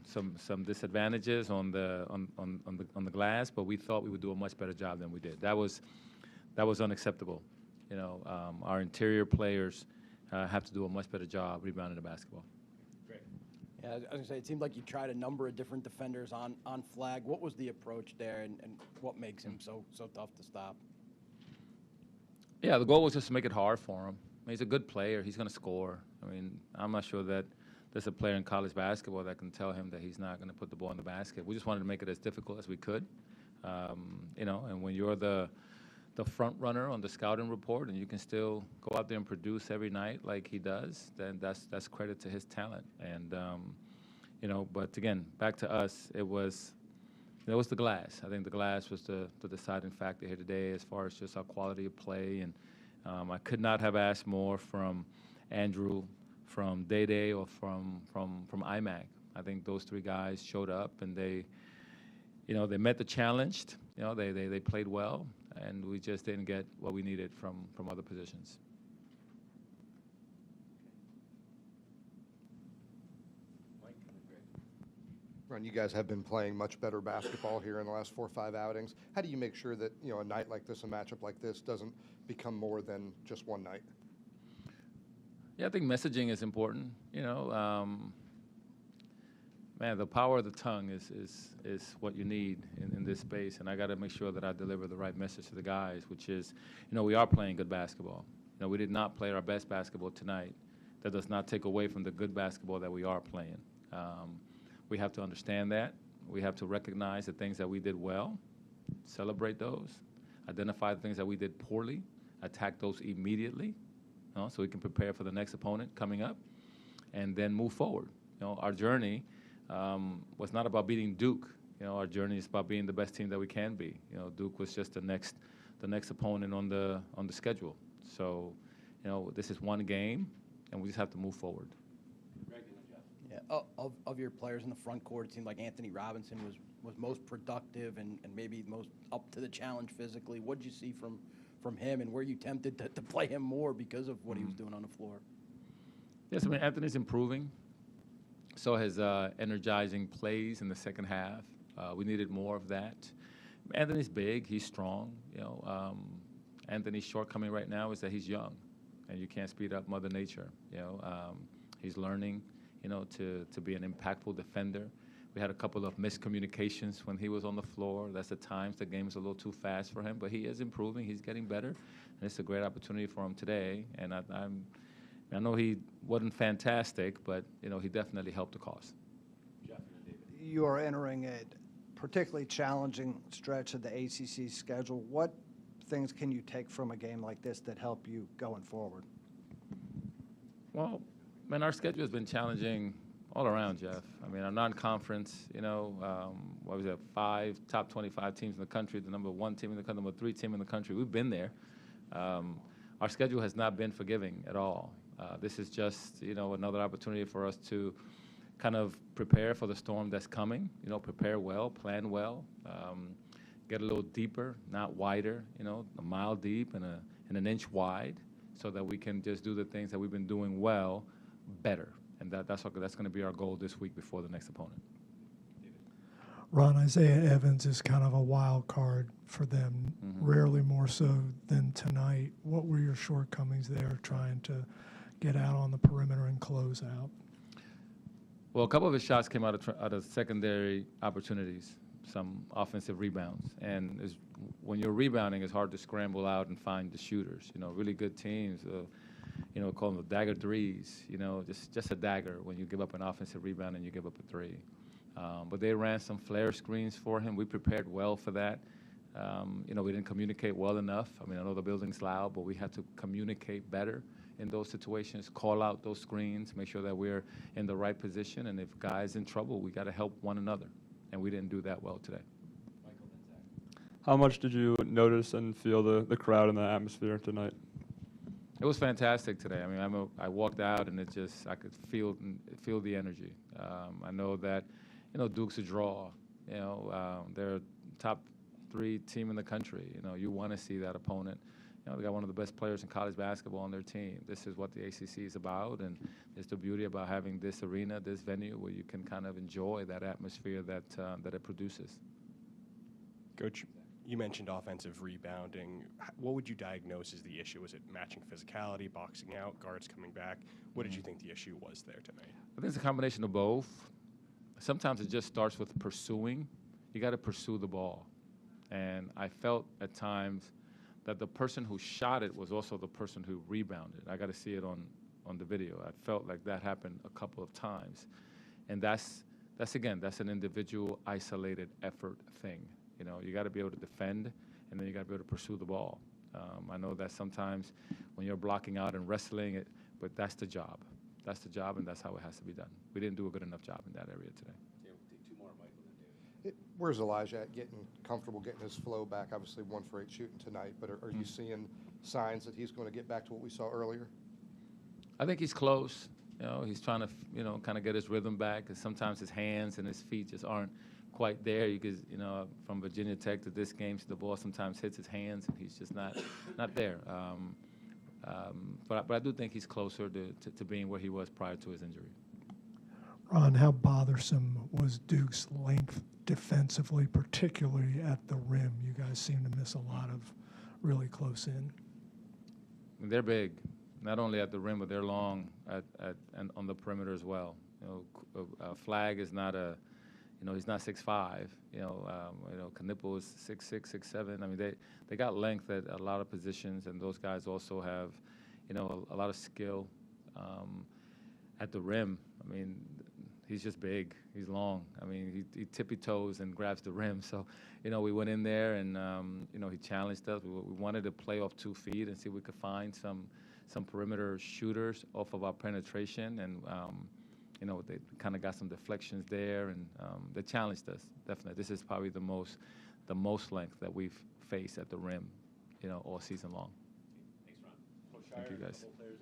some disadvantages on the glass, but we thought we would do a much better job than we did. That was unacceptable. Our interior players have to do a much better job rebounding the basketball. Great. Yeah, I was going to say, it seemed like you tried a number of different defenders on flag. What was the approach there, and what makes him so tough to stop? Yeah, the goal was just to make it hard for him. I mean, he's a good player. He's going to score. I mean, I'm not sure that there's a player in college basketball that can tell him that he's not going to put the ball in the basket. We just wanted to make it as difficult as we could. And when you're the front runner on the scouting report and you can still go out there and produce every night like he does, then that's credit to his talent. And, but again, back to us, it was the glass. I think the glass was the deciding factor here today as far as just our quality of play. And I could not have asked more from Andrew, from Day, or from IMAC. I think those three guys showed up and they met the challenge. They played well, and we just didn't get what we needed from other positions. Ron, you guys have been playing much better basketball here in the last 4 or 5 outings. How do you make sure that a night like this, a matchup like this, doesn't become more than just one night? Yeah, I think messaging is important. Man, the power of the tongue is what you need in this space, and I got to make sure that I deliver the right message to the guys, which is, we are playing good basketball. We did not play our best basketball tonight. That does not take away from the good basketball that we are playing. We have to understand that. We have to recognize the things that we did well, celebrate those, identify the things that we did poorly, attack those immediately, so we can prepare for the next opponent coming up, and then move forward. Our journey was not about beating Duke. Our journey is about being the best team that we can be. Duke was just the next opponent on the schedule. So, this is one game, and we just have to move forward. Yeah, of your players in the front court, it seemed like Anthony Robinson was most productive and maybe most up to the challenge physically. What did you see from him, and were you tempted to play him more because of what he was doing on the floor? Yes, I mean, Anthony's improving. So his energizing plays in the second half. We needed more of that. Anthony's big. He's strong. Anthony's shortcoming right now is that he's young, and you can't speed up Mother Nature. He's learning, to be an impactful defender. We had a couple of miscommunications when he was on the floor. That's at times the game is a little too fast for him, but he is improving. He's getting better, and it's a great opportunity for him today. And I know he wasn't fantastic, but he definitely helped the cause. You are entering a particularly challenging stretch of the ACC schedule. What things can you take from a game like this that help you going forward? Well, man, our schedule has been challenging all around, Jeff. I mean, our non-conference, what was it, 5 top 25 teams in the country, the number 1 team in the country, number 3 team in the country. We've been there. Our schedule has not been forgiving at all. This is just, another opportunity for us to kind of prepare for the storm that's coming, prepare well, plan well, get a little deeper, not wider, a mile deep and an inch wide, so that we can just do the things that we've been doing well better. And that's going to be our goal this week before the next opponent. Ron, Isaiah Evans is kind of a wild card for them, rarely more so than tonight. What were your shortcomings there trying to get out on the perimeter and close out? Well, a couple of his shots came out of secondary opportunities, some offensive rebounds. And when you're rebounding, it's hard to scramble out and find the shooters. Really good teams, call them the dagger threes, just a dagger when you give up an offensive rebound and you give up a three. But they ran some flare screens for him. We prepared well for that. We didn't communicate well enough. I mean, I know the building's loud, but we had to communicate better in those situations, call out those screens, make sure that we're in the right position. And if guys in trouble, we got to help one another. And we didn't do that well today. How much did you notice and feel the crowd and the atmosphere tonight? It was fantastic today. I mean, I walked out and I could feel the energy. I know that, Duke's a draw. They're a top 3 team in the country. You want to see that opponent. You know, they got one of the best players in college basketball on their team. This is what the ACC is about, and it's the beauty about having this arena, this venue, where you can kind of enjoy that atmosphere that it produces. Coach, you mentioned offensive rebounding. What would you diagnose as the issue? Was it matching physicality, boxing out, guards coming back? What did you think the issue was there tonight? I think it's a combination of both. Sometimes it just starts with pursuing. You got to pursue the ball. And I felt at times that the person who shot it was also the person who rebounded. I got to see it on the video. I felt like that happened a couple of times. And that's an individual isolated effort thing. You know, you got to be able to defend, and then you got to be able to pursue the ball. I know that sometimes when you're blocking out and wrestling it, but that's the job. That's the job, and that's how it has to be done. We didn't do a good enough job in that area today. Yeah, we'll take two more, Michael, and David. Where's Elijah at getting comfortable, getting his flow back? Obviously 1 for 8 shooting tonight, but are you seeing signs that he's going to get back to what we saw earlier? I think he's close. You know, he's trying to, kind of get his rhythm back, because sometimes his hands and his feet just aren't quite there. Because, from Virginia Tech to this game, the ball sometimes hits his hands, and he's just not there. But I do think he's closer to being where he was prior to his injury. Ron, how bothersome was Duke's length defensively, particularly at the rim? You guys seem to miss a lot of really close in. I mean, they're big, not only at the rim, but they're long and on the perimeter as well. Flag is not he's not 6'5". Knipple is 6'6", 6'7". I mean, they got length at a lot of positions, and those guys also have, a lot of skill at the rim. I mean, he's just big. He's long. I mean, he tippy-toes and grabs the rim. So, we went in there and, he challenged us. We wanted to play off 2 feet and see if we could find some perimeter shooters off of our penetration. And, they kind of got some deflections there, and they challenged us, definitely. This is probably the most length that we've faced at the rim, all season long. Thanks, Ron. Thank you, guys. A couple players